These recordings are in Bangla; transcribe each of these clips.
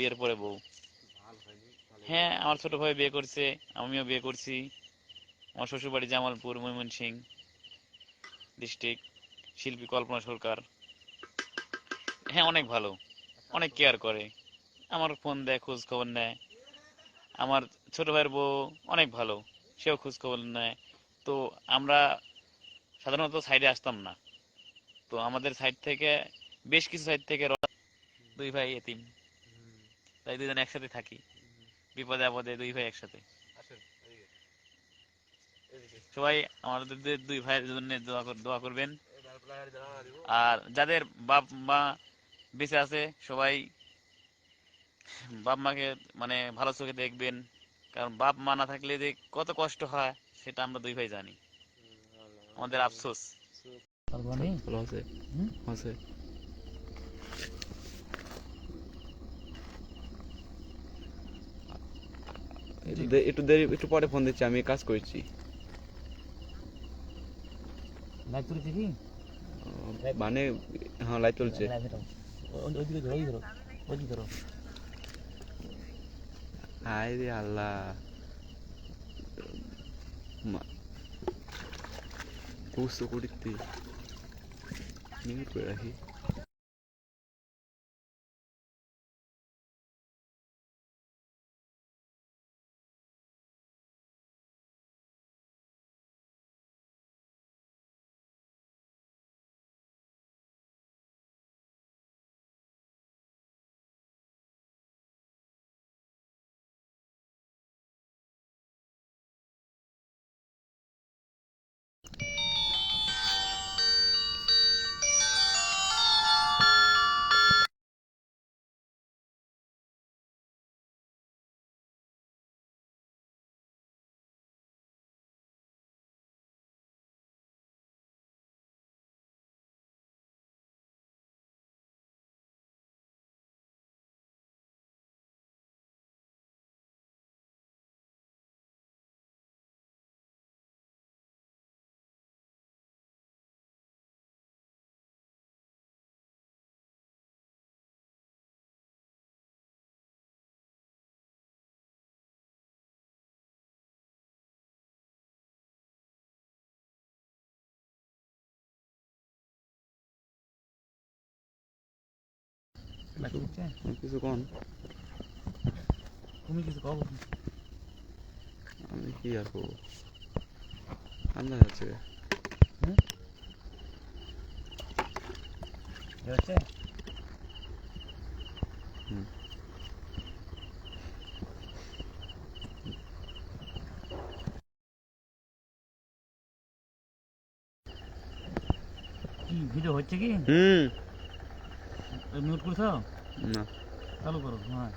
বিয়ের পরে বউ। হ্যাঁ, আমার ছোট ভাই বিয়ে করছে, আমিও বিয়ে করছি। আমার শ্বশুর বাড়ি জামালপুর, ময়মনসিংহ ডিস্ট্রিক্ট। শিল্পী কল্পনা সরকার। হ্যাঁ, অনেক ভালো, অনেক কেয়ার করে, আমার ফোন দেয়, খোঁজ খবর নেয়। আমার ছোট ভাইয়ের বউ অনেক ভালো, সেও খোঁজ খবর নেয়। তো আমরা সাধারণত সাইডে আসতাম না, তো আমাদের সাইড থেকে, বেশ কিছু সাইড থেকে দুই ভাই এতিম, তাই দুজন একসাথে থাকি, বিপদে আপদে দুই ভাই একসাথে। সবাই আমাদের দুই ভাইয়ের জন্য দোয়া করবেন। আর যাদের বাপ মা বেঁচে আছে, সবাই বাপ মাকে মানে ভালো চোখে দেখবেন, কারণ বাপ মা না থাকলে যে কত কষ্ট হয় সেটা আমরা দুই ভাই জানি, আমাদের আফসোস। ভালো আছে, আছে। একটু দেরি, একটু পরে ফোন দিচ্ছি, আমি কাজ করছি। লাইভ চলছে কি? মানে হ্যাঁ, লাইট চলছে। ওইদিকে ধরো, ওই ধরো, ওইদিকে ধরো। হায় রে আল্লাহ, বুঝতে করিতে মিউট করে রাখি। কিছু কোন, তুমি কিছু কও। আমি কি আর করবো, আন্দাজ আছে। হচ্ছে কি ভিডিও হচ্ছে কি? মিউট করছো না, চালু করো। হ্যাঁ,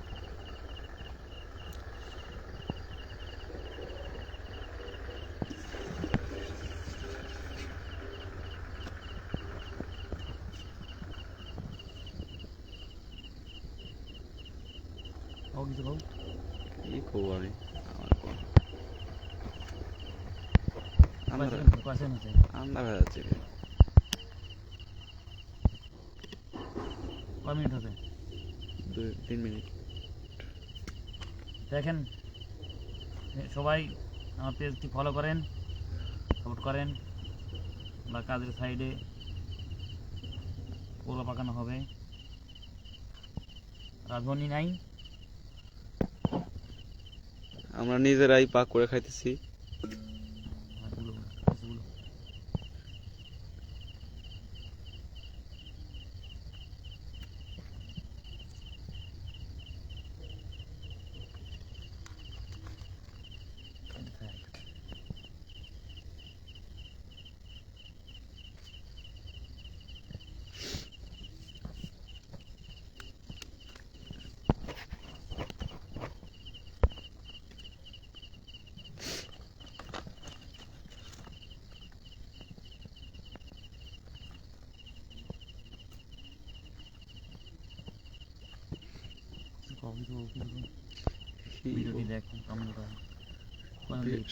কও কিছু কও। কি করবো আমি, আমার কোন আন্দাজ আছে। কয় মিনিট হবে? 2-3 মিনিট। দেখেন সবাই আমার পেজটি ফলো করেন, সাপোর্ট করেন, বা কাজের সাইডে পোলা পাকানো হবে। রাঁধুনি নাই, আমরা নিজেরাই পাক করে খাইতেছি।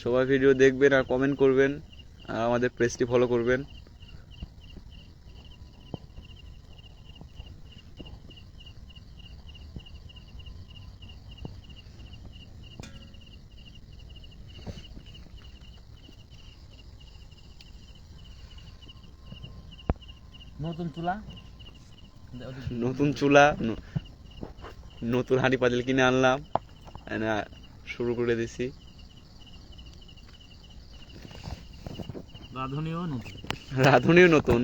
সবাই ভিডিও দেখবেন আর কমেন্ট করবেন, আর আমাদের পেজটি ফলো করবেন। নতুন চুলা, নতুন চুলা, নতুন হাঁড়ি পাতিল কিনে আনলাম, এনে শুরু করে দিছি। রাঁধুনিও নতুন। রাঁধুনিও নতুন।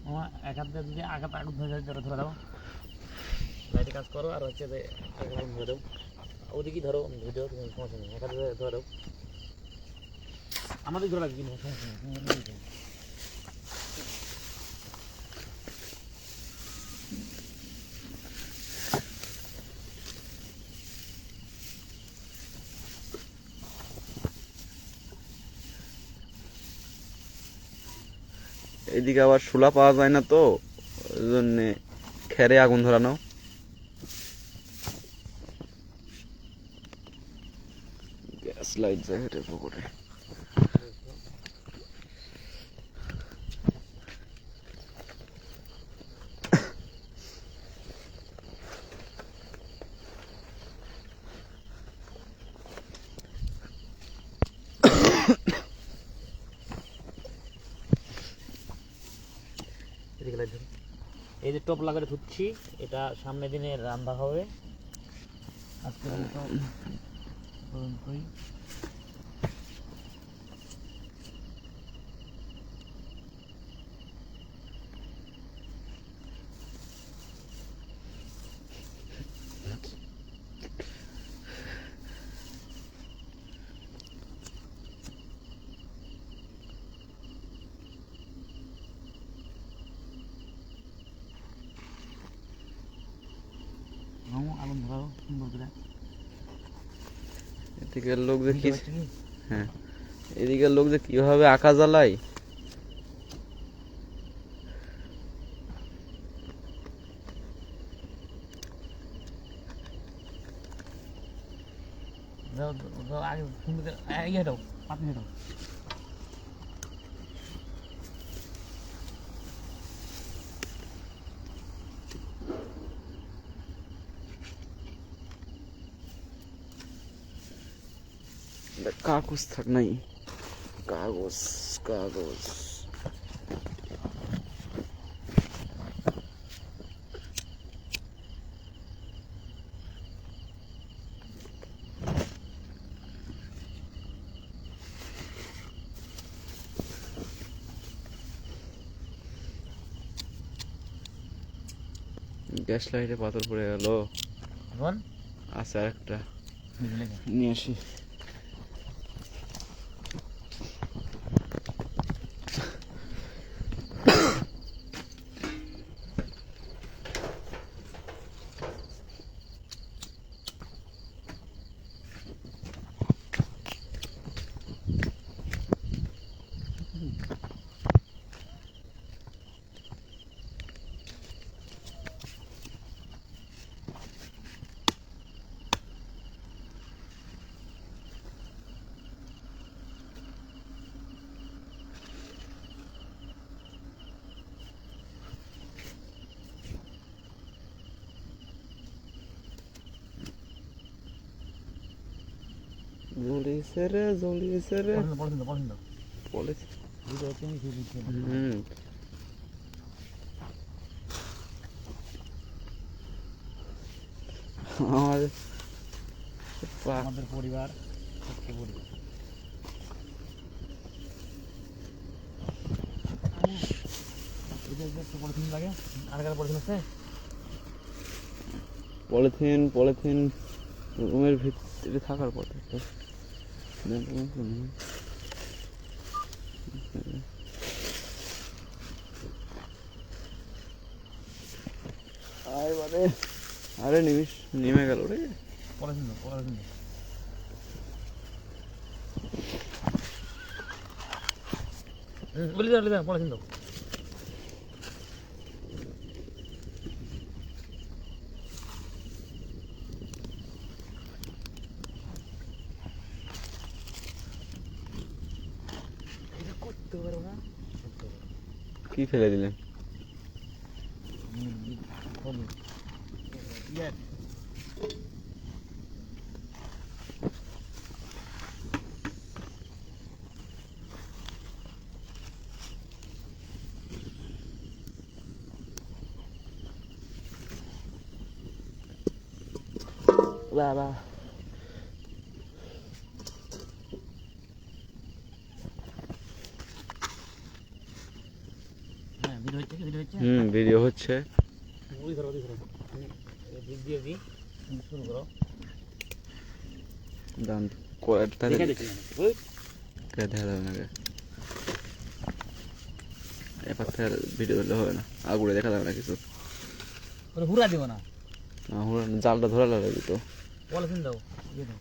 আমার এক হাত দিয়ে যদি আঘাত আগুন ধরে ধরে ধরে দাও, লাইটে কাজ করো, আর হচ্ছে যে আগুন ধরে দাও, ওদিকেই ধরো, ভিডিও সমস্যা নেই, এক হাত দিয়ে ধরে দাও, আমাদের ধরে রাখবি না, সমস্যা নেই, তুমি এমনি দাও। এদিকে আবার শোলা পাওয়া যায় না, তো ওই জন্যে খেরে আগুন ধরানো। গ্যাস লাইট জ্যাকেটের পকেটে। এদিকে লাইট ধরো। এই যে টপ লাগাতে ধুচ্ছি, এটা সামনের দিনে রান্না হবে। আজকে পর্যন্তই। আগুন ধরাও সুন্দর করে। এদিকের লোক যে কি, বুঝতে পারছি কি? হ্যাঁ, এদিকের লোক যে কিভাবে আঁকা জ্বালায়। দাও দাও, আগে সুন্দর করে ইয়ে দাও, পাতনি দাও। কাগজ থাক নাই, কাগজ কাগজ। গ্যাস লাইটে পাথর পড়ে গেল। এখন আছে আর একটা, লেখা নিয়ে আসি। জ্বলিয়েছে রে, জ্বলিয়েছে রে, পছন্দ পছন্দ বলেছে। ভিডিও হচ্ছে আমি শুধু দিচ্ছি না। হুম, আমাদের আমাদের পরিবার ছোট্ট পরিবার। এটা একটু পলিথিন লাগে, আর কার পলিথিন আছে? পলিথিন, পলিথিন রুমের ভিতরে থাকার কথা। আরে নিমিষ নেমে গেল রে। পলিথিন পলিথিন বলি দাও পলিথিন দাও। এটা করতে পারো না? কি ফেলে দিলেন? বাবা হ্যাঁ ভিডিও হচ্ছে ভিডিও হচ্ছে। ওই ধরো দিক দিয়ে দিই শুরু করো। দান কয়েকটা দেখে দেখি ওই দেখা যাবে না। এবার থেকে ভিডিও হলে হবে না, আগুনে দেখা যাবে না কিছু। ওরে হুরা দিব না, না হলে জালটা ধরা লাগবে তো। পলিথিন দাও দিয়ে দাও।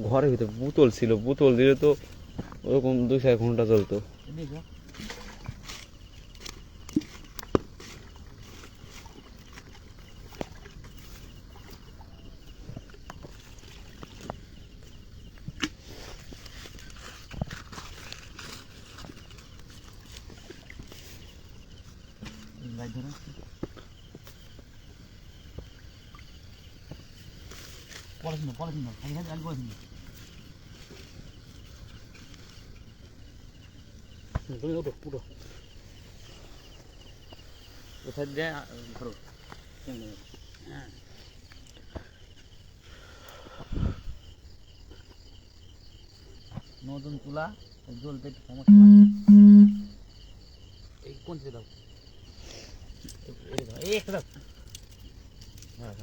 ঘরের ভিতরে বোতল ছিল, বোতল দিলে তো ওরকম 2-4 ঘন্টা চলতো। দেখো লাইট ধরো। পলিথিন দাও খালি পলিথিন দাও। তুমি ওঠো পুরো কোথায় দিয়ে ধরো। হ্যাঁ নতুন চুলা জ্বলতে একটু সমস্যা। এই কোনটা দাও, এই একটা দাও। হ্যাঁ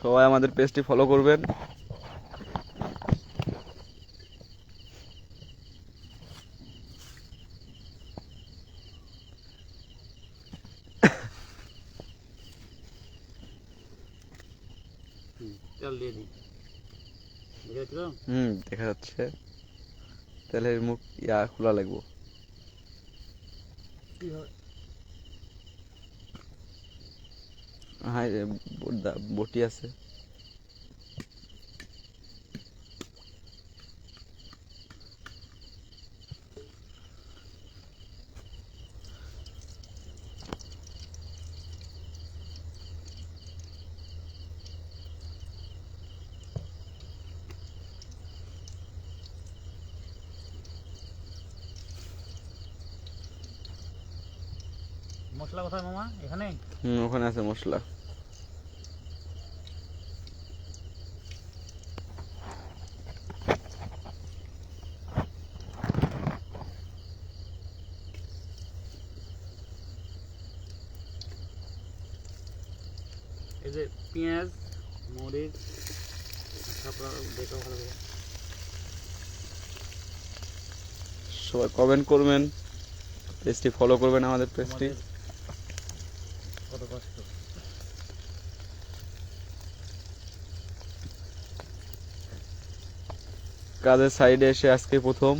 সবাই আমাদের পেজটি ফলো করবেন। তেল দিয়ে দিই, দেখে যাচ্ছ তো? দেখা যাচ্ছে। তেলের মুখ খোলা লাগবো। কীভাবে হ্যাঁ বটি আছে। মশলা কোথায় মামা? এখানে ওখানে আছে মশলা। এই যে পেঁয়াজ মরিচ তারপর দেখো ভালো করে। সবাই কমেন্ট করবেন, পেজটি ফলো করবেন আমাদের পেজটি। আমাদের কত কষ্ট। কাজের সাইডে এসে আজকে প্রথম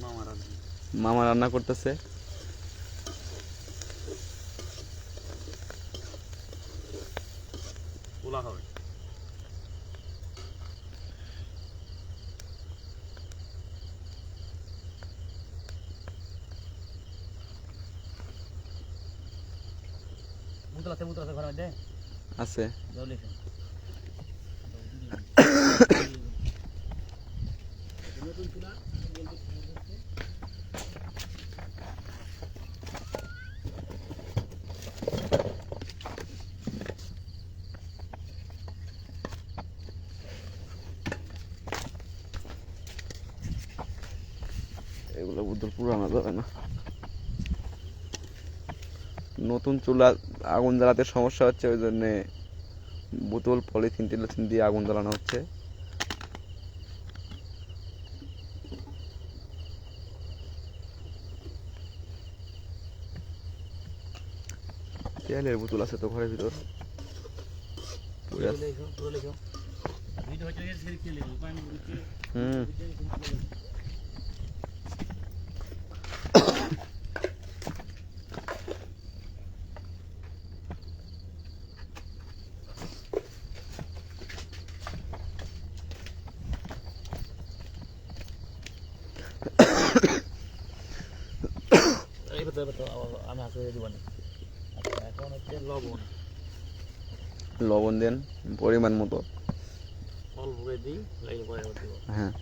মামা রাঁধুনি মামা রান্না করতেছে। পোলা হবে। বোতল আছে ঘরের মধ্যে আছে। জল এসে নতুন চুলা এগুলো বোতল পুরানো যাবে না। নতুন চুলা আগুন জ্বালাতে সমস্যা হচ্ছে, ওই জন্যে বোতল পলিথিন টিলিথিন দিয়ে আগুন জ্বালানো হচ্ছে। তেলের বোতল আছে তো ঘরের ভিতর পুরা। পুরো লেখো ভিডিও হচ্ছে সেদিক থেকে লেখো পানি বুঝছে হুম এইবার তো আমি হাতে দিব না। আচ্ছা এখন হচ্ছে লবণ লবণ দেন পরিমাণ মতো। অল্প করে দিই লাগে পরে আবার দিব। হ্যাঁ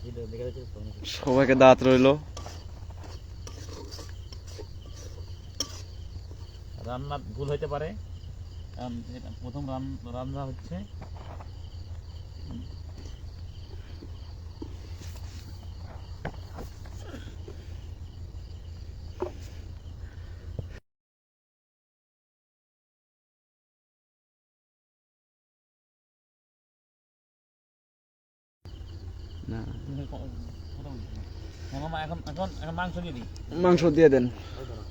ভিডিও দেখে দেখে সবাইকে দাঁত রইলো। রান্না ভুল হইতে পারে, কারণ এটা প্রথম রান্না হচ্ছে। না হ্যাঁ মামা এখন এখন এখন মাংস দিয়ে দিই। মাংস দিয়ে দেন। ওই ধরো।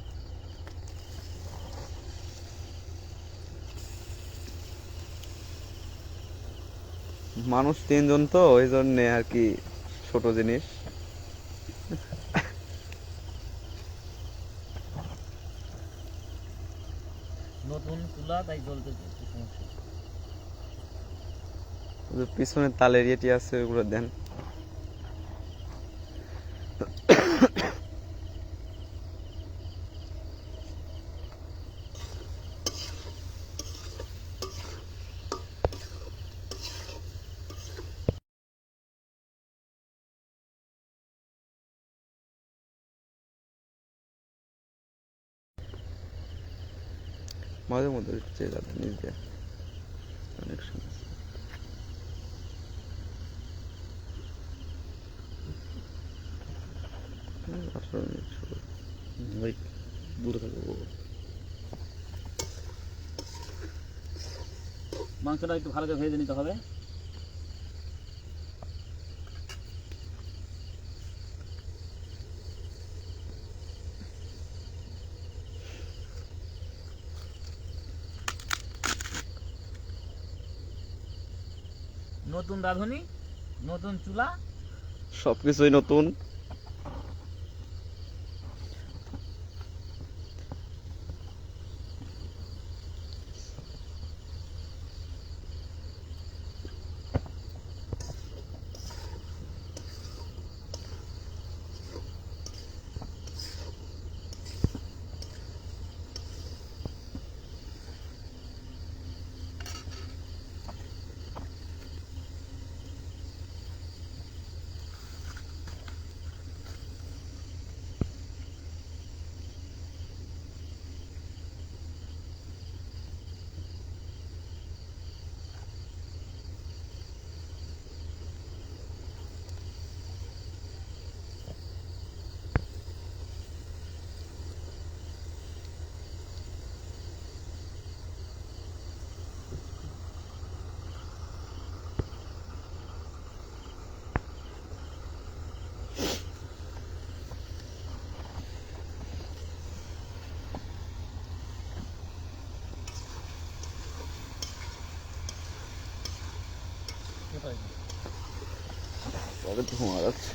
মানুষ 3 জন তো ওই জন্যে আর কি ছোট জিনিস। নতুন চুলা তাই জ্বলতে একটু সমস্যা। ওই যে পিছনে তালের ইয়েটি আছে ওগুলো দেন। মাঝে মধ্যে চেয়ে যাবে নিজ দিয়ে অনেক সমস্যা। আসলে ওই দূরে থাকবো। মাংসটা একটু ভালো করে ভেজে নিতে হবে। নতুন রাঁধুনি, নতুন চুলা, সবকিছুই নতুন। তবে ধোঁয়া যাচ্ছে।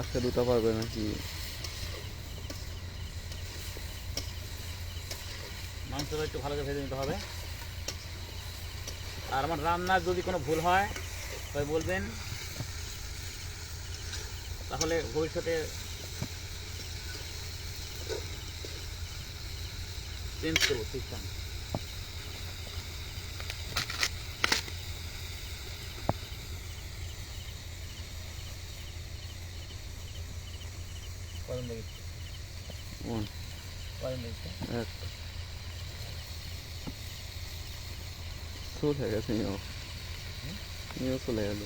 আজকে দুটো পারবে নাকি? মাংসটা একটু ভালো করে ভেজে নিতে হবে। আর আমার রান্নার যদি কোনো ভুল হয় তবে বলবেন, তাহলে ভবিষ্যতে চেঞ্জ করবো সিস্টেম। এক চলে গেছে নিয়েও চলে গেল।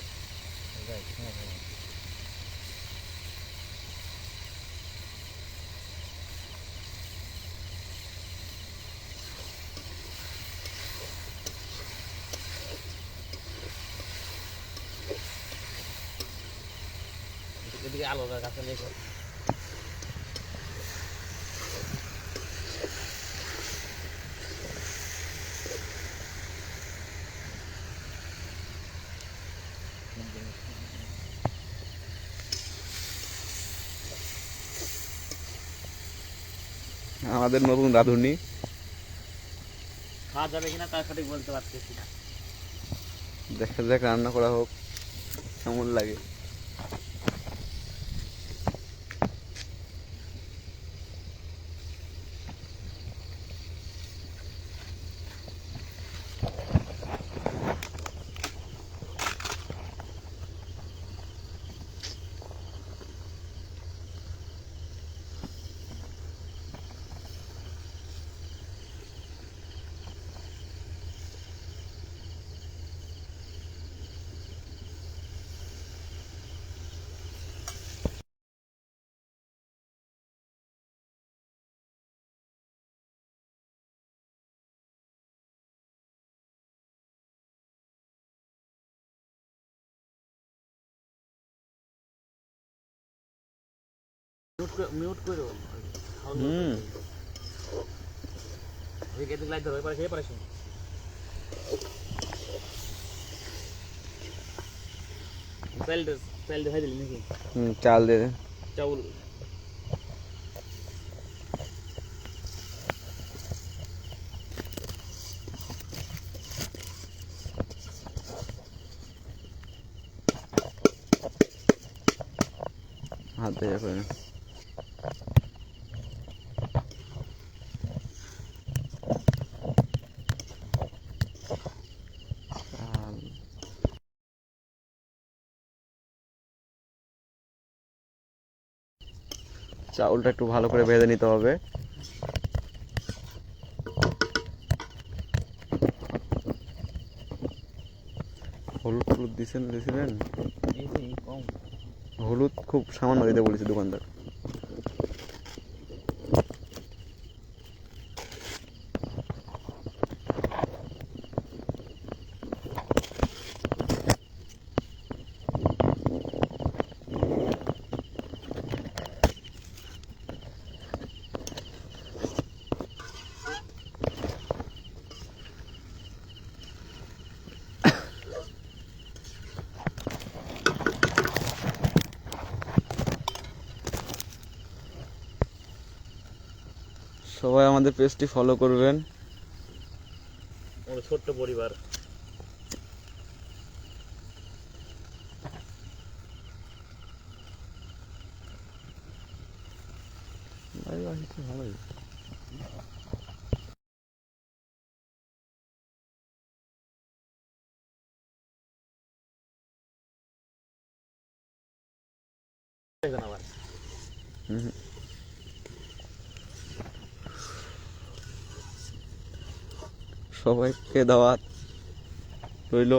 এদিকে আলো গাছে লেগে আমাদের নতুন রাঁধুনি। খাওয়া যাবে কিনা তা সঠিক বলতে পারতেছি না। দেখা যাক রান্না করা হোক কেমন লাগে। মিউট করো। হুম এদিকে লাইট ধরো, এপারে এপারে শুন। চাল দেখাই দিলি নাকি? চাল দিয়ে চাউল হাত দিয়ে করে না। চাউলটা একটু ভালো করে ভেজে নিতে হবে। হলুদ টলুদ দিয়েছিলেন? কম। হলুদ খুব সামান্য দিতে বলেছে দোকানদার। সবাই আমাদের পেজটি ফলো করবেন। আমাদের ছোট্ট পরিবার। ভালোই আবার সবাইকে দাওয়াত রইল।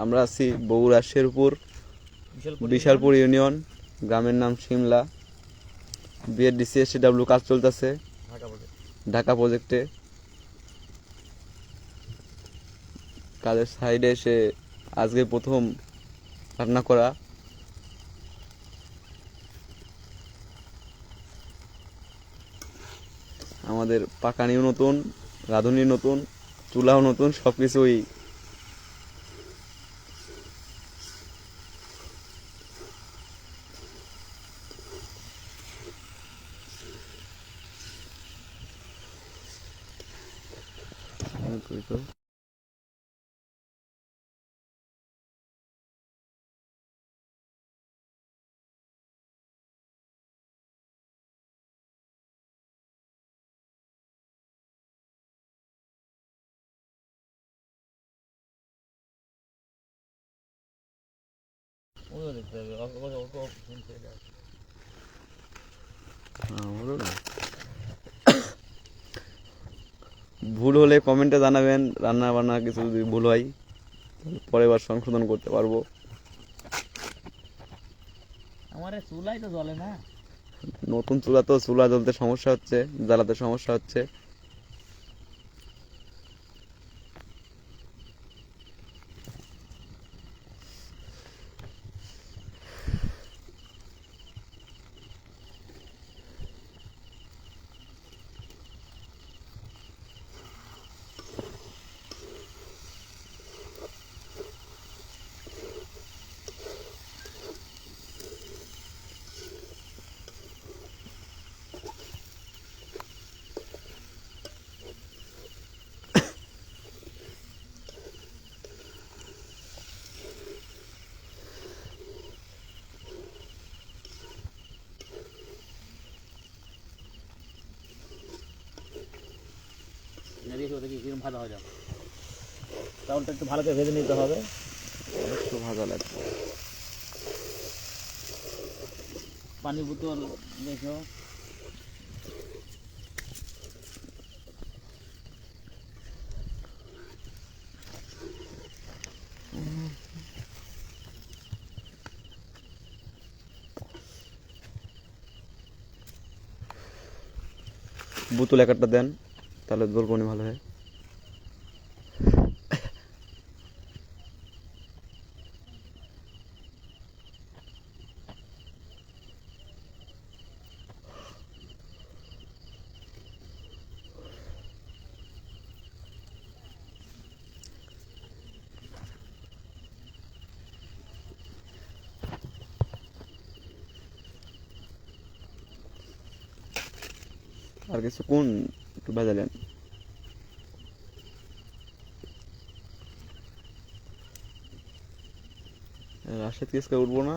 আমরা আছি বগুড়া শেরপুর বিশালপুর ইউনিয়ন, গ্রামের নাম শিমলা। বিএডিসিএসডব্লিউ কাজ চলতেছে ঢাকা প্রজেক্টে। কাজের সাইডে এসে আজকে প্রথম রান্না করা। আমাদের পাকানিও নতুন, রাঁধুনি নতুন, চুলাও নতুন, সব কিছুই তুই তো ওগুলো দেখতে হবে, অল্প শুনতে হবে। আমারও না। ভুল হলে কমেন্টে জানাবেন, রান্না বান্না কিছু যদি ভুল হয় পরের বার সংশোধন করতে পারবো। আমার এই চুলাই তো জ্বলে না। নতুন চুলা তো, চুলা জ্বলতে সমস্যা হচ্ছে, জ্বালাতে সমস্যা হচ্ছে। দেখি ওটা কিরকম ভাজা হয়ে যাবে। চাউলটা একটু ভালো করে ভেজে নিতে হবে। একটু ভাজা লাগবে। পানি বোতল দেখো, বোতল এক একটা দেন, তাহলে জলপানি ভালো হয়। আর কিছু কোন একটু ভেজালেন। রাশেদ কেসকে উঠবো না।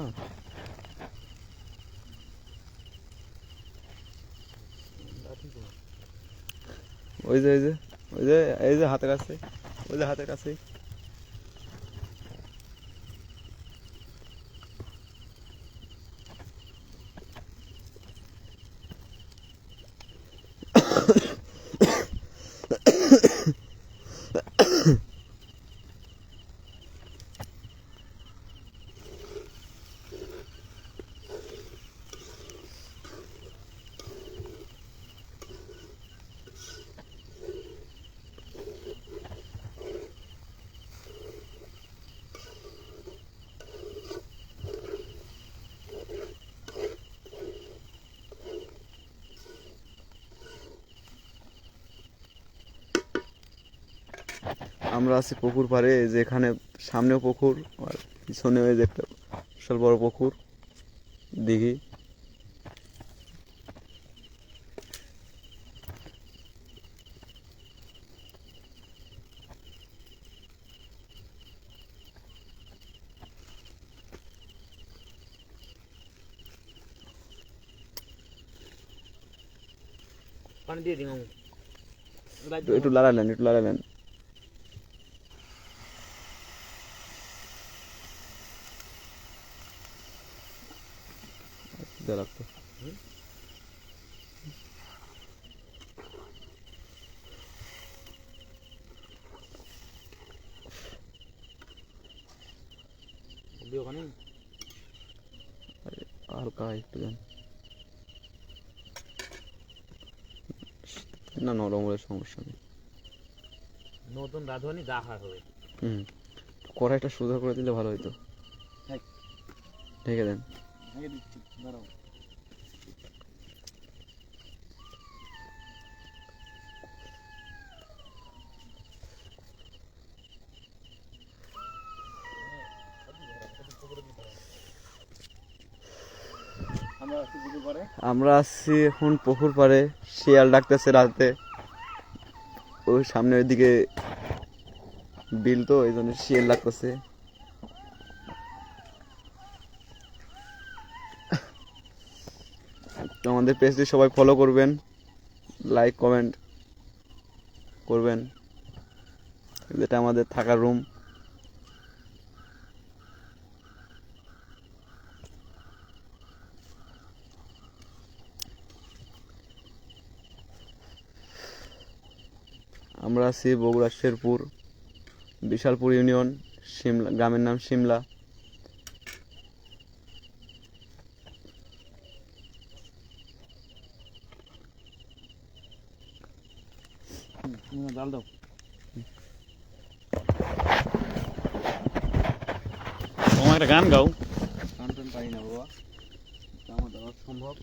ওই যে ওই যে ওই যে এই যে হাতের কাছে, ওই যে হাতের কাছে। আমরা আছি পুকুর পাড়ে, যেখানে সামনেও পুকুর আর পিছনে ওই যে একটা বিশাল বড় পুকুর, দিঘি। পানি দিয়ে দিন। একটু লড়ালেন, একটু লড়ালেন। লাগতো ওখানে হালকা একটু দেন না, নরম হলে সমস্যা নেই। নতুন রাঁধুনি যা হয় হবে। কড়াইটা সোজা করে দিলে ভালো হতো। হ্যাঁ। ঢেকে দেন। দাঁড়াও। আমরা আসছি এখন পুকুর পাড়ে। শিয়াল ডাকতেছে রাতে, ওই সামনে ওইদিকে বিল তো এই জন্য শিয়াল লাগতেছে। তো আমাদের পেজটি সবাই ফলো করবেন, লাইক কমেন্ট করবেন। যেটা আমাদের থাকার রুম। আমরা আছি বগুড়া শেরপুর, বিশালপুর ইউনিয়ন, শিমলা, গ্রামের নাম শিমলা। জাল দাও। তোমার একটা গান গাও। গান টান পারি না বাবা, আমার দেওয়া সম্ভব।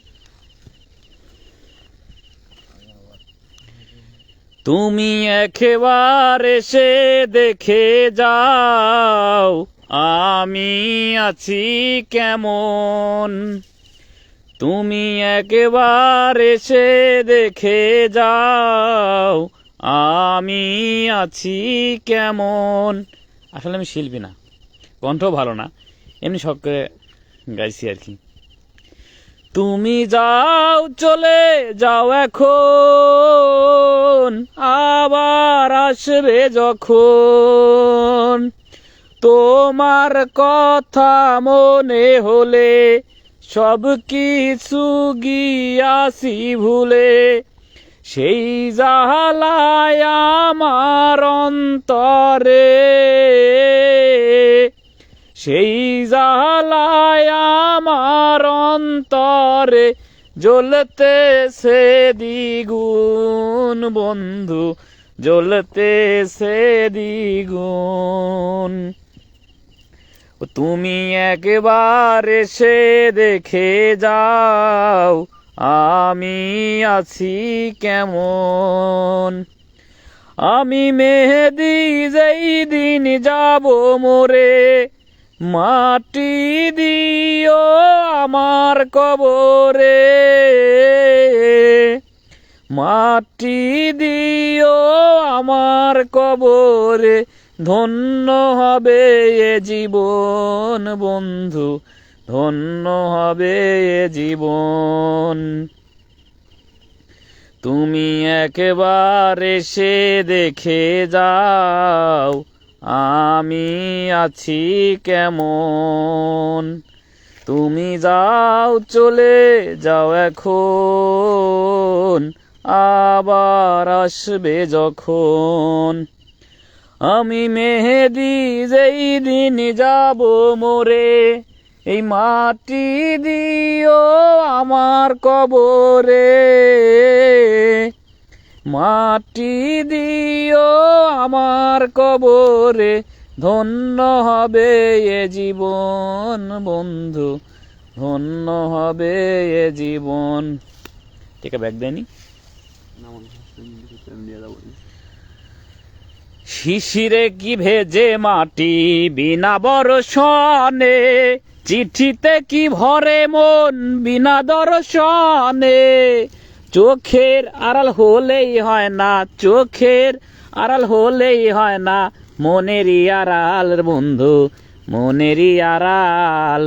তুমি একবার এসে দেখে যাও আমি আছি কেমন। তুমি একবার এসে দেখে যাও আমি আছি কেমন। আসলে আমি শিল্পী না, কণ্ঠ ভালো না, এমনি শখ করে গাইছি আর কি। তুমি যাও, চলে যাও এখন, আবার আসবে যখন। তোমার কথা মনে হলে সব কিছু গিয়াছি ভুলে। সেই জালায় আমার অন্তরে, সেই জালায় আমার অন্তরে জ্বলতেছে দ্বিগুণ বন্ধু, জ্বলতেছে দ্বিগুণ। তুমি একবার এসে দেখে যাও আমি আছি কেমন। আমি মেহেদি যেই দিন যাব মোরে, মাটি দিও আমার কবরে, মাটি দিও আমার কবরে। ধন্য হবে এ জীবন বন্ধু, ধন্য হবে এ জীবন। তুমি একবার এসে দেখে যাও আমি আছি কেমন। তুমি যাও, চলে যাও এখন, আবার আসবে যখন। আমি মেহেদি যেই দিন যাব মোরে, এই মাটি দিও আমার কবরে, মাটি দিও আমার কবরে। ধন্য হবে এ জীবন বন্ধু, ধন্য হবে এ জীবন। ঠিক আছে, ব্যাগ দেয়নি। শিশিরে কি ভেজে মাটি বিনা বর্ষণে, চিঠিতে কি ভরে মন বিনা দর্শনে। চোখের আড়াল হলেই হয় না, চোখের আড়াল হলেই হয় না, মনেরই আড়াল বন্ধু, মনেরই আড়াল।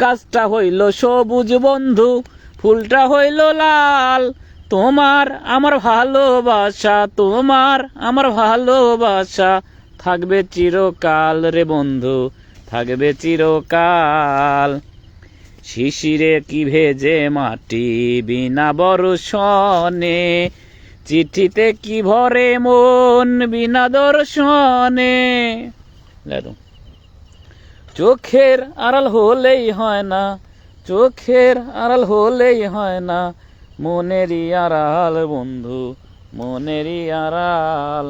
গাছটা হইল সবুজ বন্ধু, ফুলটা হইল লাল। তোমার আমার ভালোবাসা, তোমার আমার ভালোবাসা থাকবে চিরকাল রে বন্ধু, থাকবে চিরকাল। শিশিরে কি ভেজে মাটি বিনা বর্ষণে, চিঠিতে কি ভরে মন বিনা দর্শনে। চোখের আড়াল হলেই হয় না, চোখের আড়াল হলেই হয় না, মনেরই আড়াল বন্ধু, মনেরই আড়াল।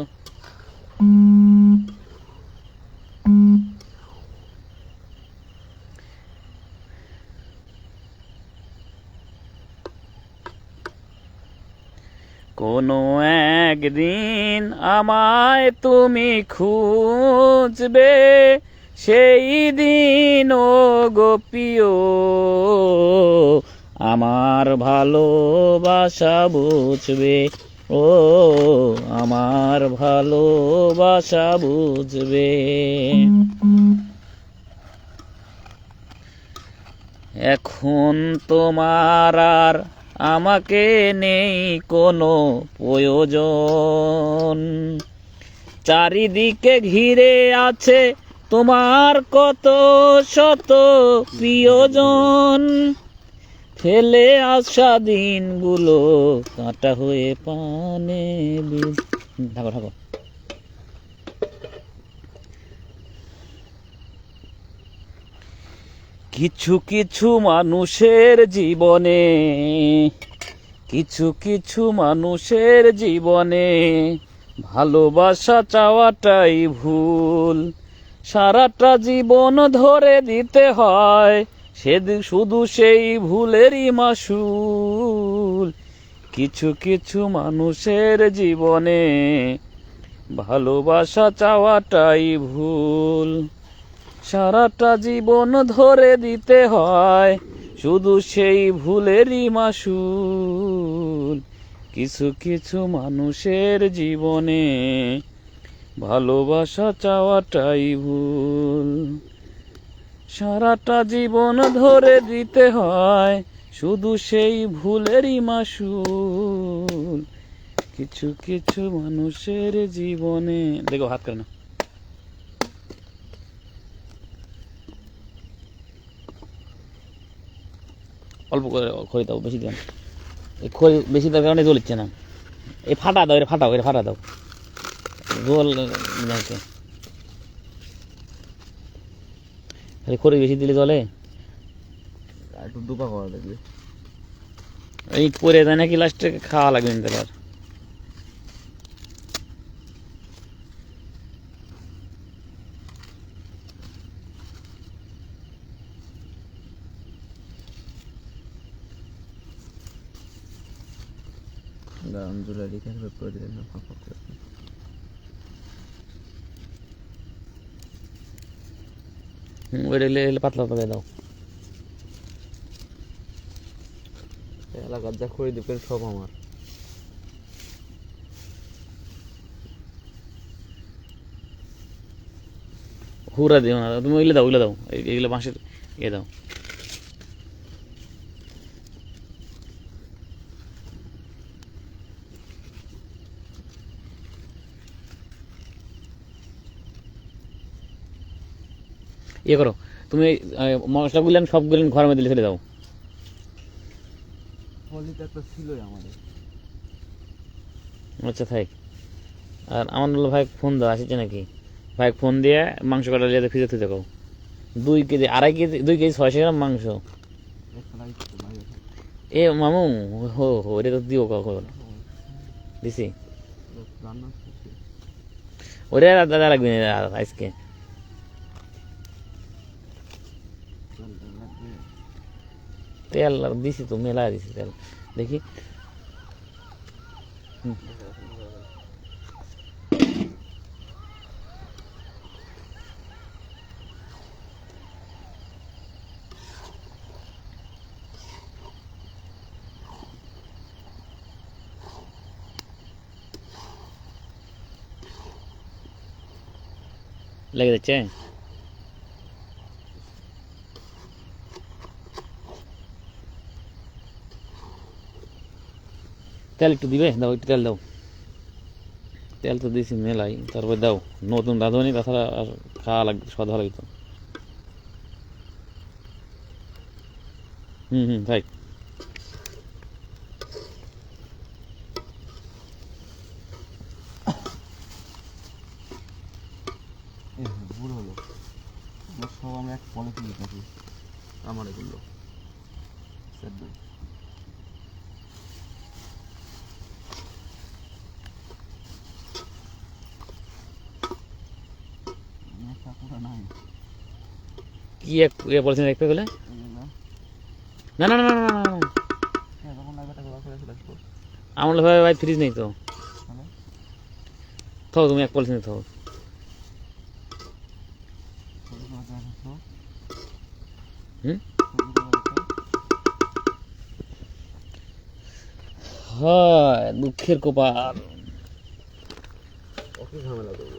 কোনো একদিন আমায় তুমি খুঁজবে, সেই দিন ও গোপিও আমার ভালোবাসা বুঝবে। ও আমার ভালোবাসা বুঝবে। এখন তোমার আর আমাকে নেই কোনো প্রয়োজন, চারিদিকে ঘিরে আছে তোমার কত শত প্রিয়জন, ফেলে আসা দিনগুলো কাঁটা হয়ে পানে ঠাকুর ঠাকুর। কিছু কিছু মানুষের জীবনে, কিছু কিছু মানুষের জীবনে ভালোবাসা চাওয়াটাই ভুল, সারাটা জীবন ধরে দিতে হয় শুধু সেই ভুলেরই মাসুল। কিছু কিছু মানুষের জীবনে ভালোবাসা চাওয়াটাই ভুল, সারাটা জীবন ধরে দিতে হয় শুধু সেই ভুলেরই মাসুল। কিছু কিছু মানুষের জীবনে ভালোবাসা চাওয়াটাই ভুল, সারাটা জীবন ধরে দিতে হয় শুধু সেই ভুলেরই মাসুল। কিছু কিছু মানুষের জীবনে, দেখো হাত করে না, অল্প করে খড়ি দাও, বেশি দাও, এই খড়ি বেশি দেওয়ার কারণে জ্বলিচ্ছে না। এই ফাটা দাও, এটা ফাটাও, এটা ফাটা দাও, জল নাকি খড়ি বেশি দিলে জলে একটু দুপা করা লাগবে। এই পরে যায় নাকি লাস্টে খাওয়া লাগবে না তাহলে আর। জুলাই রেখে করে দিলেন না ফাঁকা করে। ওইটা পাতলা পাতলা দাও। এলাকার যা করে দিবেন সব আমার। হুরা দিও না তুমি, ওইগুলো দাও, ওইগুলো দাও, এইগুলো বাঁশের ইয়ে দাও। ইয়ে করো তুমি, মশলা গুলেন সব গুলেন ঘরের মধ্যে ফেলে দাও। পলিটা তো ছিলই আমাদের। আচ্ছা থাক। আর আমার বললো ভাই ফোন দাও, আসছে নাকি ভাই, ফোন দিয়ে মাংস কাটা লিয়ে ফ্রিজে থুই দেখো। 2 কেজি 2.5 কেজি 2 কেজি 600 গ্রাম মাংস। এ মামু হো হো, এটা তো দিও কখন দিছি, ওরে দাদা লাগবে না আজকে। তেল দিছি তো, মেলা দিছি তেল, দেখি। লেগে যাচ্ছে। তেল একটু দিবে, দাও একটু তেল দাও। তেল তো দিয়েছি মেলাই, তারপর দাও নতুন রাঁধুনি, তাছাড়া আর খাওয়া লাগবে, স্বাদ ভালো লাগতো। তাই ভুল হলো, সব আমরা এক পলিথিন দিতেছি আমার এগুলো। কি এক ইয়ে বলছেন দেখতে গেলে, না না না না না না, আমার ভাই ভাই ফ্রিজ নেই তো, থাও তুমি এক পলিথিনে থাও। হয় দুঃখের কপাল। কত ঝামেলা করবো।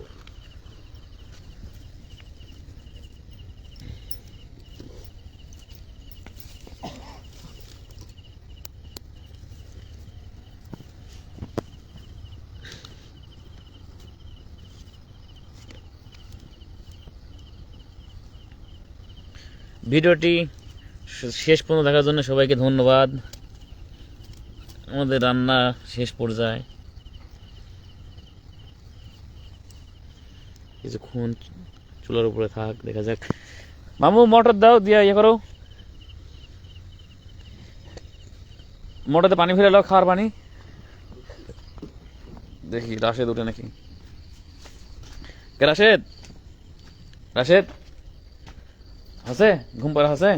ভিডিওটি শেষ পর্যন্ত দেখার জন্য সবাইকে ধন্যবাদ। আমাদের রান্না শেষ পর্যায়ে, কিছুক্ষণ চুলার উপরে থাক, দেখা যাক। মামু মোটর দাও, দিয়া ইয়ে করো, মোটরতে পানি ফেলে দাও, খাওয়ার পানি। দেখি রাশেদ উঠে নাকি। কে রাশেদ? রাশেদ আছে? ঘুম পাড়া আছে?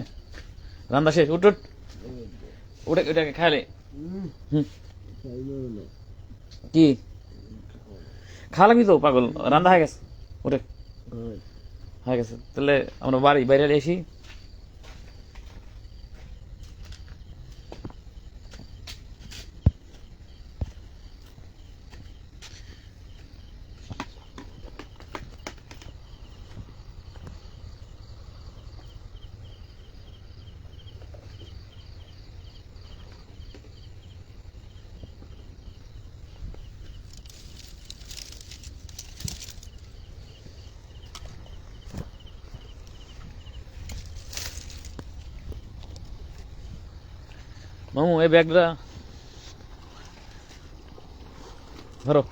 রান্না শেষ, উঠ উঠ, উঠে উঠে খাইলে। কি খাওয়া লাগবি তো পাগল, রান্না হয়ে গেছে, উঠে হয়ে গেছে। তাহলে আমরা বাইরে এসি। মামু এই ব্যাগটা ধরো।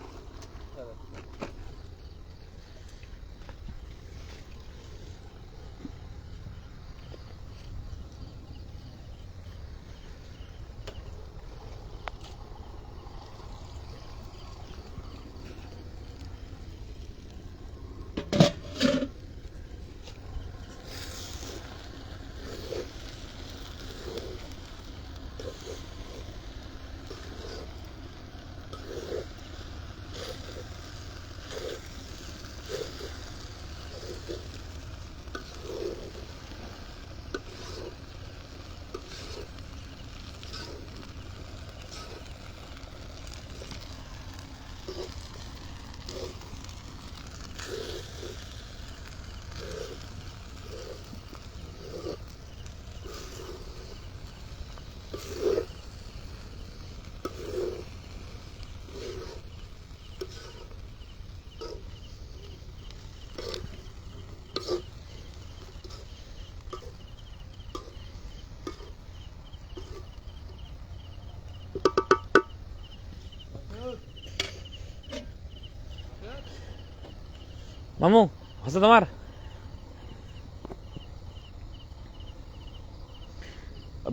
মামু হচ্ছে তোমার?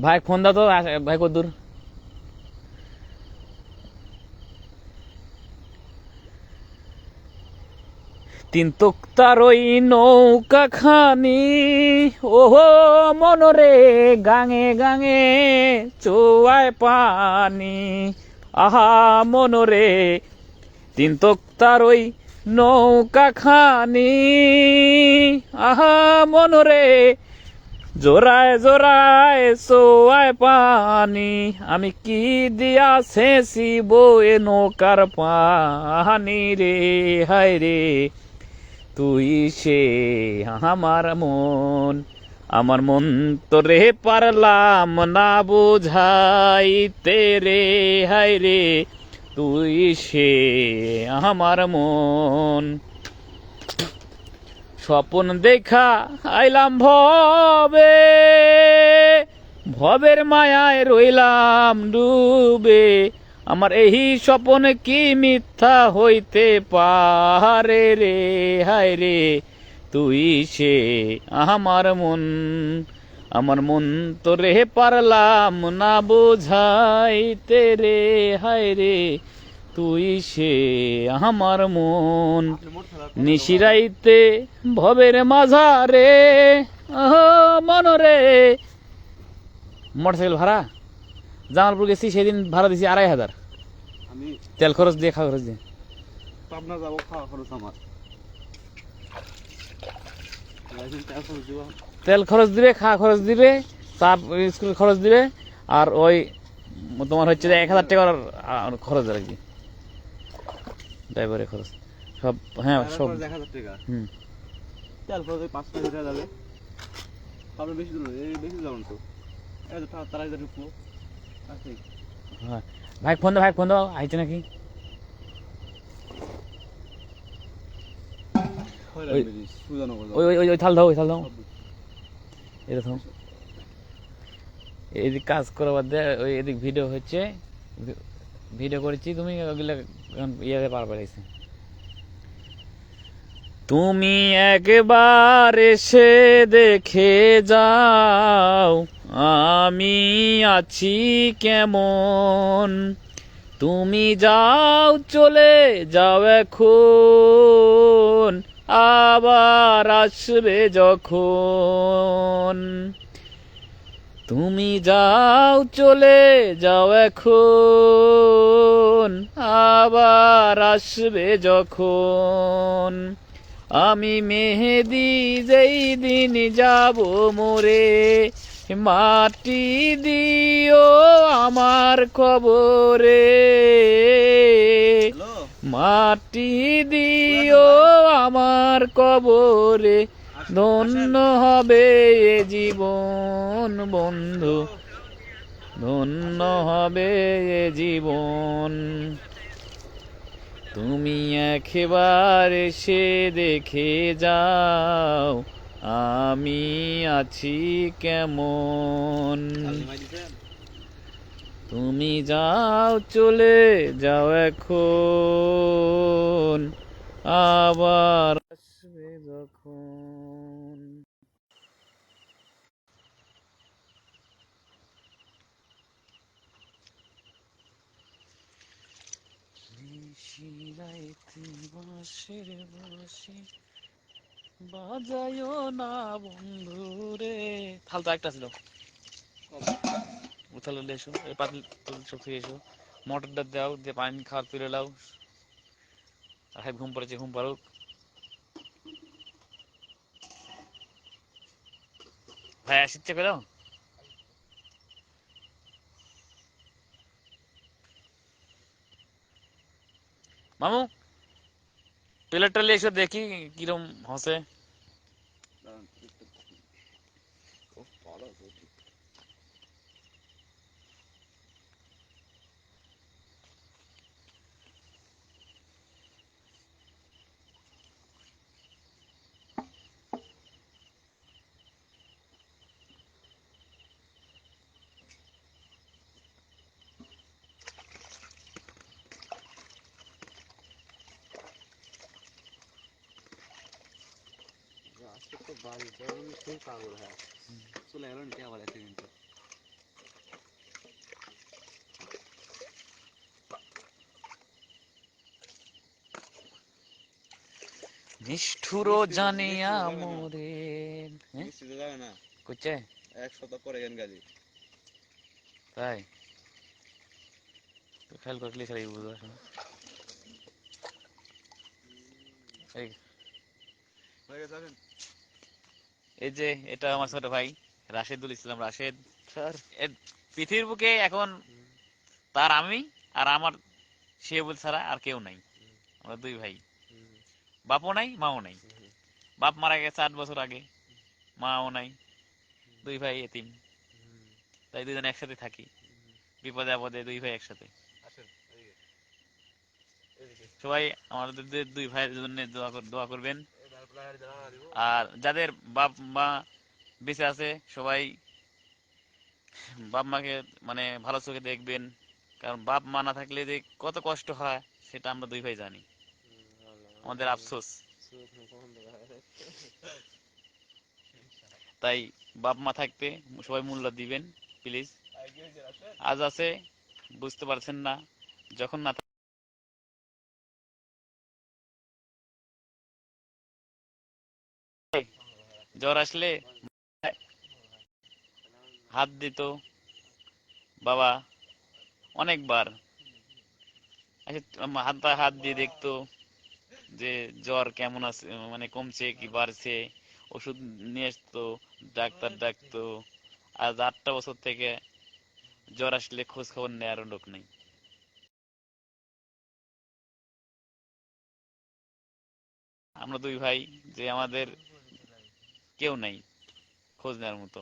ভাই ফোন দাও তো, ভাই কত দূর? তিন তোক্তার ওই নৌকা খানি, ওহো মনরে গাঙে গাঙে চোয়ায় পানি, আহা মনরে তিন তোক্তার ওই নৌকা খানি, আহা মনরে জোড়ায় জোড়ায় সোয়ায় পানি, আমি কি দিয়া শেষিব এ নৌকার পানি রে, হায় রে তুই সে আমার মন তোরে পারলাম না বুঝাইতে রে, হায় রে তুই সে আমার মন। স্বপন দেখা আইলাম ভবে, ভবের মায়ায় রইলাম ডুবে, আমার এই স্বপন কি মিথ্যা হইতে পারে রে, হায় রে তুই সে আমার মন তোরে পারলাম না বুঝাইতে রে, হায় রে তুই সে আমার মন। নিশিরাইতে ভবের মাঝারে মনরে। মোটরসাইকেল ভাড়া জামালপুর গেছি, সেদিন ভাড়া দিছি 2500, আমি তেল খরচ দিয়ে, খাওয়া খরচ দিয়ে। পাবনা যাবো, খাওয়া খরচ আমার। তেল খরচ দিবে, খাওয়া খরচ দিবে, চা স্কুল খরচ দিবে, আর ওই তোমার হচ্ছে যে 1,000 টাকা আর খরচ আর কি, ড্রাইভারের খরচ সব। হ্যাঁ সব। 1,000 টাকা হুম। তেল খরচ 500 টাকা যাবে। আপনি বেশি দূর বেশি যাবেন তো, এই তো তারা ঢুকবো আছে। হ্যাঁ ভাই ফোন দাও, ভাই ফোন দাও, আইছে নাকি? ওই ওই ওই ওই থাল দাও, ওই থাল দাও, এটা দাও। এদিক কাজ করা বাদ দিয়ে ওই এদিক ভিডিও হচ্ছে, ভিডিও করেছি, তুমি ওগুলো ইয়ে পার পাইছে। তুমি একবার এসে দেখে যাও আমি আছি কেমন, তুমি যাও চলে যাও এখন, আবার আসবে যখন। তুমি যাও চলে যাও এখন, আবার আসবে যখন। আমি মেহেদি যেই দিন যাব মোরে, মাটি দিও আমার কবরে, মাটি দিও আমার কবরে, ধন্য হবে এ জীবন বন্ধু, ধন্য হবে এ জীবন। তুমি একবার এসে দেখে যাও আমি আছি কেমন, তুমি যাও চলে যাও এখন, আবার আসবে যখন। নিশিরাইতে বাঁশের বাঁশি বাজায়ও না বন্ধু রে। থাল তো একটা ছিল, উথাল এসো, এই পাতিল সব থেকে এসো, মোটরটা দাও দিয়ে পানি খাওয়ার তুলে লাও। আর ঘুম পড়েছে, ঘুম পাড়ুক। ভাই আসছে করে দাও। মামু প্লেটটা নিয়ে এসো দেখি কিরম হসে। আজকে তো বাড়ি যেমন সেই পাগল হয়, চলে গেল নিতে আবার এসে কিন্তু। নিষ্ঠুর জানিয়া মোরে মিষ্টিতে যাবে না, কইছে 1 সপ্তাহ পরে গেন গাড়ি। তাই তো খেয়াল করলে খালি বুঝতে পারছো না। এই হয়ে গেছে আসেন। এই যে এটা আমার ছোট ভাই রাশেদুল ইসলাম, রাশেদ। স্যার পৃথিবীর বুকে এখন তার আমি আর আমার সে বল ছাড়া আর কেউ নাই, আমরা দুই ভাই, বাপও নাই মাও নাই। বাপ মারা গেছে 8 বছর আগে, মাও নাই, দুই ভাই এতিম, তাই দুইজন একসাথে থাকি, বিপদে আপদে দুই ভাই একসাথে। সবাই আমাদের দুই ভাইয়ের জন্য দোয়া করবেন। আর যাদের বাপ মা বেঁচে আছে সবাই বাপ মাকে মানে ভালো চোখে দেখবেন, কারণ বাপ মা না থাকলে যে কত কষ্ট হয় সেটা আমরা দুই ভাই জানি, আমাদের আফসোস। তাই বাপ মা থাকতে সবাই মূল্য দিবেন প্লিজ। আজ আছে বুঝতে পারছেন না, যখন না থাকে, জ্বর আসলে হাত দিত বাবা অনেকবার, হাত হাত দিয়ে দেখতো যে জ্বর কেমন আছে, মানে কমছে কি বাড়ছে, ওষুধ নিয়ে আসতো, ডাক্তার ডাকতো। আজ 8টা বছর থেকে জ্বর আসলে খোঁজ খবর নেওয়ার লোক নেই। আমরা দুই ভাই যে আমাদের কেউ নাই খোঁজ নেওয়ার মতো।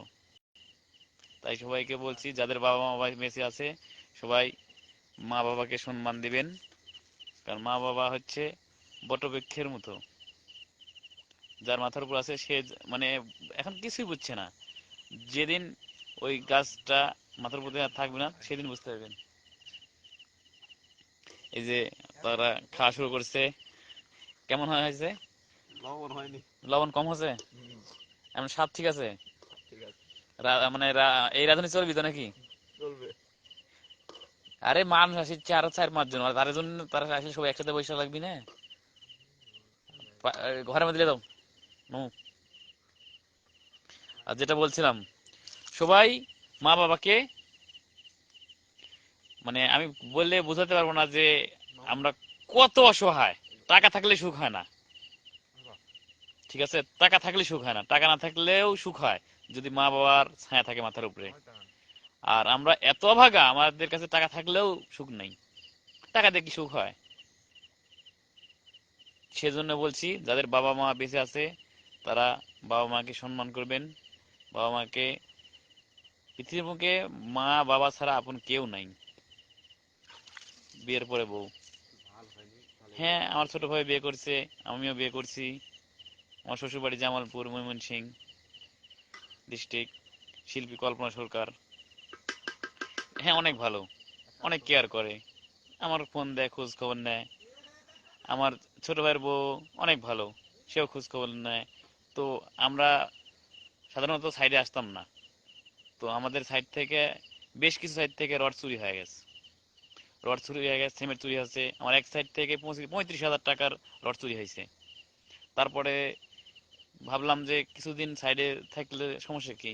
তাই সবাইকে বলছি যাদের বাবা মা বেঁচে আছে সবাই মা বাবাকে সম্মান দিবেন, কারণ মা বাবা হচ্ছে বটবৃক্ষের মতো, যার মাথার উপর আছে সে মানে এখন কিছুই বুঝছে না। যেদিন ওই গাছটা মাথার উপর দিয়ে আর থাকবে না সেদিন বুঝতে পারবেন। এই যে তারা খাওয়া শুরু করছে, কেমন হয়েছে? লবণ হয়নি। লবণ কম হয়েছে? এমন স্বাদ ঠিক আছে? ঠিক আছে, মানে এই রাঁধুনি চলবি তো নাকি? চলবে। আরে মানুষ আসছে 4-5 জন, আর তার জন্য তারা আসলে সবাই একসাথে বসে লাগবি না? ঘরের মধ্যে দিলে দাও। হুম। আর যেটা বলছিলাম, সবাই মা বাবাকে মানে আমি বললে বোঝাতে পারবো না যে আমরা কত অসহায়। টাকা থাকলে সুখ হয় না, ঠিক আছে? টাকা থাকলে সুখ হয় না, টাকা না থাকলেও সুখ হয় যদি মা বাবার ছায়া থাকে মাথার উপরে। আর আমরা এত অভাগা, আমাদের কাছে টাকা থাকলেও সুখ নাই। টাকা দিয়ে কি সুখ হয়? সেজন্য বলছি যাদের বাবা মা বেঁচে আছে তারা বাবা মাকে সম্মান করবেন। বাবা মাকে, পৃথিবীর বুকে মা বাবা ছাড়া আপন কেউ নাই, বিয়ের পরে বউ। হ্যাঁ, আমার ছোট ভাই বিয়ে করছে, আমিও বিয়ে করছি। আমার শ্বশুর বাড়ি জামালপুর, ময়মনসিং ডিস্ট্রিক্ট। শিল্পী কল্পনা সরকার। হ্যাঁ, অনেক ভালো, অনেক কেয়ার করে, আমার ফোন দেয়, খোঁজ খবর নেয়। আমার ছোট ভাইয়ের বউ অনেক ভালো, সেও খোঁজ খবর নেয়। তো আমরা সাধারণত সাইডে আসতাম না, তো আমাদের সাইড থেকে বেশ কিছু সাইড থেকে রড চুরি হয়ে গেছে। রড চুরি হয়ে গেছে, সিমেন্ট চুরি হয়েছে। আমার এক সাইড থেকে 35,000 টাকার রড চুরি হয়েছে। তারপরে ভাবলাম যে কিছুদিন সাইডে থাকলে সমস্যা কি,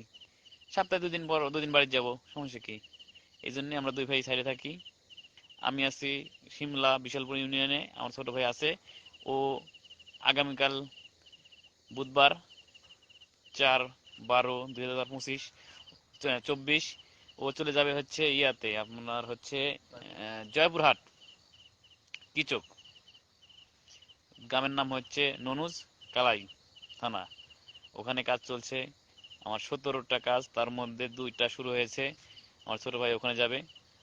সপ্তাহে 2 দিন পর 2 দিন বাড়ি যাব, সমস্যা কি? এই জন্যই আমরা দুই ভাই সাইডে থাকি। আমি আছি সিমলা বিশালপুর ইউনিয়নে, আমার ছোট ভাই আছে। ও আগামীকাল বুধবার 4/12/2025 24 ও চলে যাবে হচ্ছে ইয়াতে, আপনার হচ্ছে জয়পুরহাট কিচক। গ্রামের নাম হচ্ছে ননুজ কালাই থানা। ওখানে কাজ চলছে। আমার 17টা কাজ, তার মধ্যে 2টা শুরু হয়েছে। আমার ছোট ভাই ওখানে যাবে,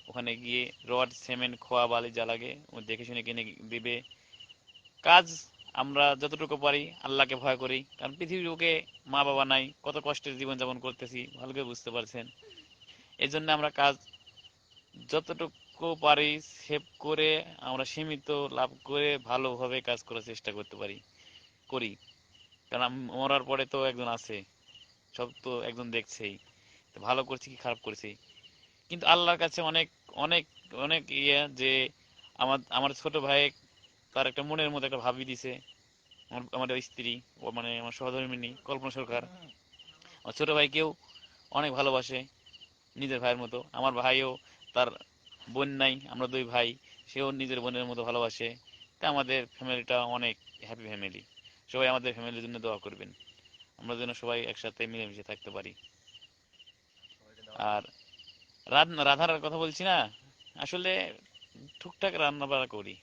ওখানে গিয়ে রড সিমেন্ট খোয়া বালি যা লাগে ও দেখে শুনে কিনে দিবে। কাজ আমরা যতটুকু পারি আল্লাহকে ভয় করি, কারণ পৃথিবীর বুকে মা বাবা নাই, কত কষ্টের জীবনযাপন করতেছি ভালো করে বুঝতে পারছেন। এই জন্য আমরা কাজ যতটুকু পারি সেভ করে, আমরা সীমিত লাভ করে ভালোভাবে কাজ করার চেষ্টা করতে পারি, করি। কারণ মরার পরে তো একজন আছে, সব তো একজন দেখছেই, তো ভালো করছি কি খারাপ করছি। কিন্তু আল্লাহর কাছে অনেক অনেক অনেক ইয়ে যে আমার আমার ছোট ভাই তার একটা মনের মধ্যে একটা ভাবি দিছে। আমার স্ত্রী, ও মানে আমার সহধর্মিণী কল্পনা সরকার, আমার ছোট ভাইকেও অনেক ভালোবাসে নিজের ভাইয়ের মতো। আমার ভাইও, তার বোন নাই, আমরা দুই ভাই, সেও নিজের বোনের মতো ভালোবাসে। তা আমাদের ফ্যামিলিটা অনেক হ্যাপি ফ্যামিলি। সবাই আমাদের ফ্যামিলির জন্য দোয়া করবেন, আমরা যেন সবাই একসাথে মিলেমিশে থাকতে পারি। আর রাধার কথা বলছি না, আসলে টুকটাক রান্না বাড়া করি,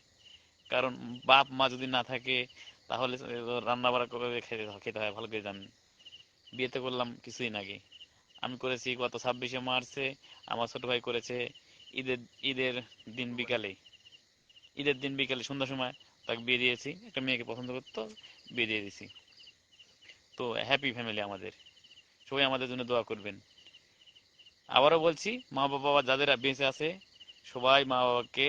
কারণ বাপ মা যদি না থাকে তাহলে রান্না বাড়া করে খেতে খেতে হয়, ভালো করে জানেন। বিয়েতে করলাম কিছুদিন আগে, আমি করেছি গত 26শে মার্চে, আমার ছোট ভাই করেছে ঈদের ঈদের দিন বিকালে। ঈদের দিন বিকালে সন্ধ্যার সময় তাকে বিয়ে দিয়েছি, একটা মেয়েকে পছন্দ করতো, বিয়ে দিয়ে দিয়েছি। তো হ্যাপি ফ্যামিলি আমাদের, সবাই আমাদের জন্য দোয়া করবেন। আবারও বলছি, মা বাবা যাদের বেঁচে আছে সবাই মা বাবাকে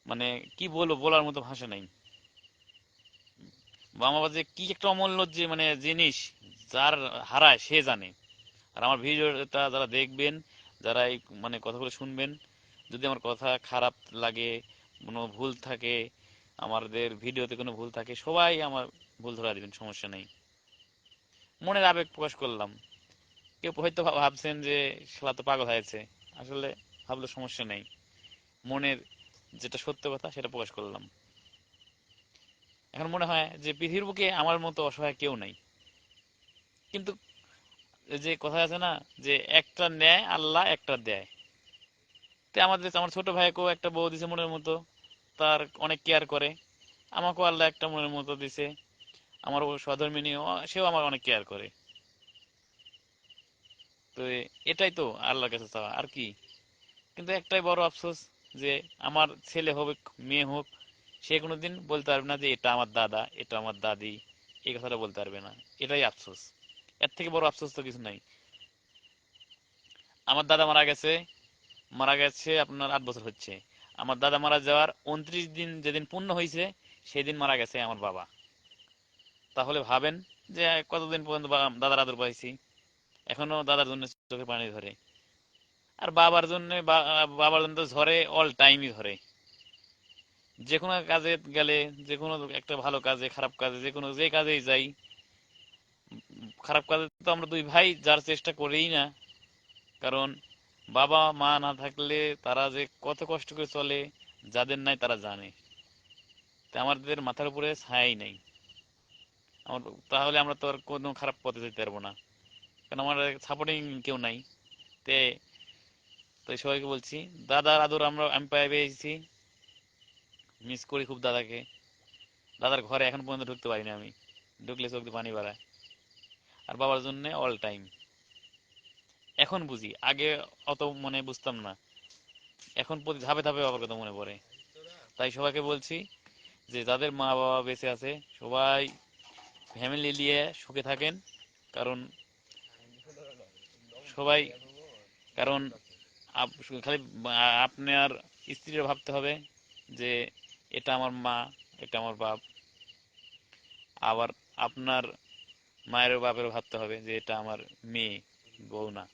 মানে কি বলবো, বলার মতো ভাষা নাই। মা বাবা যে কি একটা অমূল্য যে মানে জিনিস, যার হারায় সে জানে। আর আমার ভিডিওটা যারা দেখবেন, যারা এই মানে কথাগুলো শুনবেন, যদি আমার কথা খারাপ লাগে, কোনো ভুল থাকে, আমাদের ভিডিওতে কোনো ভুল থাকে, সবাই আমার ভুল ধরা দিবেন, সমস্যা নেই। মনের আবেগ প্রকাশ করলাম। কেউ হয়তো ভাবছেন যে শালা তো পাগল হয়েছে, আসলে ভাবলে সমস্যা নেই। মনের যেটা সত্য কথা সেটা প্রকাশ করলাম। এখন মনে হয় যে পৃথিবীর বুকে আমার মতো অসহায় কেউ নাই, কিন্তু এই যে কথা আছে না, যে একটা নেয় আল্লাহ, একটা দেয়। তো আমার ছোট ভাইকেও একটা বউ দিছে মনের মতো, তার অনেক কেয়ার করে। আমাকেও আল্লাহ একটা মনের মতো দিছে, আমার সহধর্মিনী, সেও আমার অনেক কেয়ার করে। তো এটাই তো আল্লাহর কাছে চাওয়া, আর কি। কিন্তু একটাই বড় আফসোস, যে আমার ছেলে হোক মেয়ে হোক, সে কোনোদিন বলতে পারবে না যে এটা আমার দাদা, এটা আমার দাদি, এই কথাটা বলতে পারবে না। এটাই আফসোস, এর থেকে বড় আফসোস তো কিছু নাই। আমার দাদা মারা গেছে আপনার 8 বছর হচ্ছে। আমার দাদা মারা যাওয়ার 29 দিন যেদিন পূর্ণ হয়েছে, সেদিন মারা গেছে আমার বাবা। তাহলে ভাবেন যে কতদিন পর্যন্ত দাদার আদর পাইছি। এখনো দাদার জন্য চোখে পানি ধরে। আর বাবার জন্য তো ঝরে, অল টাইমই ধরে। যে কোনো কাজে গেলে, যে কোনো একটা ভালো কাজে, খারাপ কাজে, যে কাজেই যাই, খারাপ কাজে তো আমরা দুই ভাই যার চেষ্টা করেই না। কারণ বাবা মা না থাকলে তারা যে কত কষ্ট করে চলে, যাদের নাই তারা জানে। তা আমাদের মাথার উপরে ছায়াই নাই। আমার, তাহলে আমরা তো আর কোনো খারাপ পথে যেতে পারবো না, কারণ আমার সাপোর্টিং কেউ নাই। তে তো সবাইকে বলছি, দাদার আদর আমি পেয়েছি। মিস করি খুব দাদাকে। দাদার ঘরে এখন পর্যন্ত ঢুকতে পারিনি আমি, ঢুকলে চোখ দিয়ে পানি বাড়ায়। আর বাবার জন্য অল টাইম। এখন বুঝি, আগে অত মনে বুঝতাম না, এখন প্রতি ধাপে ধাপে বাবার কথা মনে পড়ে। তাই সবাইকে বলছি যে যাদের মা বাবা বেঁচে আছে, সবাই ফ্যামিলি নিয়ে সুখে থাকেন। কারণ সবাই, কারণ খালি আপনার স্ত্রীর ভাবতে হবে যে এটা আমার মা, এটা আমার বাপ। আবার আপনার মায়ের বাপেরও ভাবতে হবে যে এটা আমার মেয়ে, বউ না,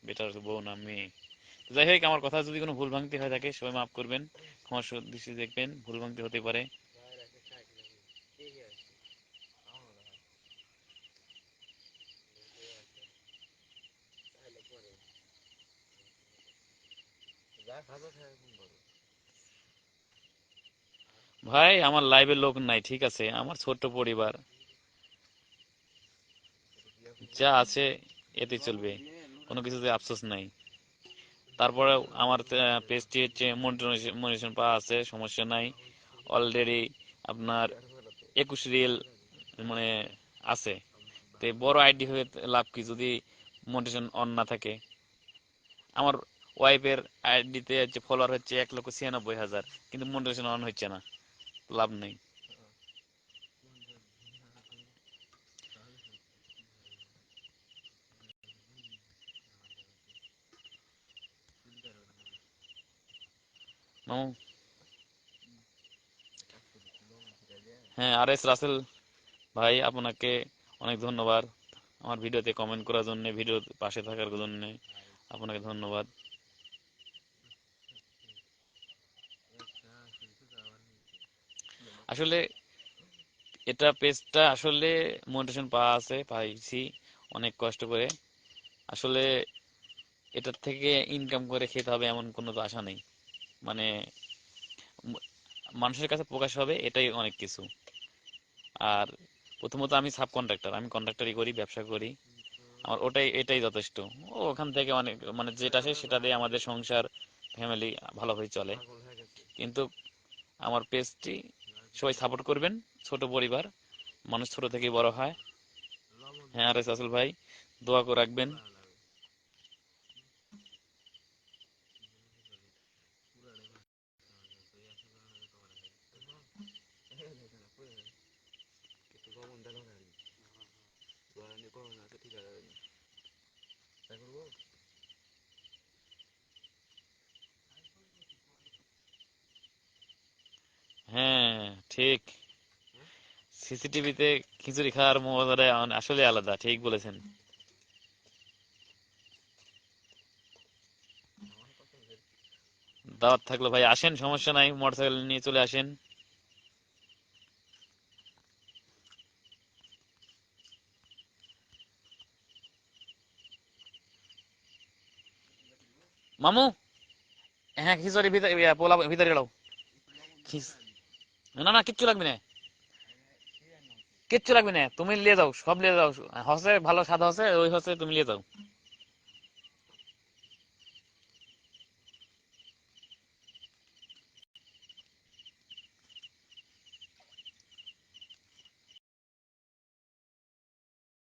বেটার বউ না, মেয়ে। তো যাই হোক, আমার কথা যদি কোনো ভুল ভ্রান্তি হয়ে থাকে সবাই মাফ করবেন, ক্ষমা দৃষ্টিতে দেখবেন, ভুল ভ্রান্তি হতে পারে। ভাই আমার লাইভে লোক নাই, ঠিক আছে, আমার ছোট্ট পরিবার, যা আছে এতে চলবে, কোনো কিছুতে আফসোস নাই। তারপরে আমার পেজটি হচ্ছে মনিটেশন পাওয়া আছে, সমস্যা নাই। অলরেডি আপনার 21 রিয়েল মানে আছে। তো বড় আইডি হয়ে লাভ কি যদি মনিটেশন অন না থাকে? আমার ওয়াইফের আইডিতে হচ্ছে ফলোয়ার হচ্ছে 1,96,000, কিন্তু মনিটেশন অন হচ্ছে না, লাভ নেই। মামু, হ্যাঁ, RS রাসেল ভাই, আপনাকে অনেক ধন্যবাদ আমার ভিডিওতে কমেন্ট করার জন্য, ভিডিও পাশে থাকার জন্য আপনাকে ধন্যবাদ। আসলে এটা পেজটা আসলে মোটিভেশন পাওয়া আছে, পাইছি অনেক কষ্ট করে। আসলে এটার থেকে ইনকাম করে খেতে হবে এমন কোনো তো আশা নেই। মানে ম- মানুষের কাছে প্রকাশ হবে, এটাই অনেক কিছু। আর প্রথমত আমি সাব কন্ট্রাক্টর, আমি কন্ট্রাক্টরই করি, ব্যবসা করি। আমার এটাই যথেষ্ট। ওখান থেকে অনেক, মানে যেটা আসে সেটা দিয়ে আমাদের সংসার, ফ্যামিলি ভালোভাবে চলে। কিন্তু আমার পেজটি সবাই সাপোর্ট করবেন, ছোট পরিবার, মানুষ ছোট থেকেই বড় হয়। হ্যাঁ, আরে আসল ভাই, দোয়া করে রাখবেন। হ্যাঁ, ঠিক। সিসিটিভিতে খিচুড়ি খাওয়ার মজাটা আসলে আলাদা, ঠিক বলেছেন। দাওয়াত থাকলো ভাই, আসেন, সমস্যা নাই, মোটরসাইকেল নিয়ে চলে আসেন। মামু, হ্যাঁ, খিচুড়ি ভিতরে, পোলা ভিতরে এলো। খিচ- না না, কিচ্ছু লাগবে না। কিচ্ছু লাগবে না, তুমি নিয়ে যাও, সব নিয়ে যাও, হসে ভালো স্বাদ হসে, ওই হসে তুমি নিয়ে যাও।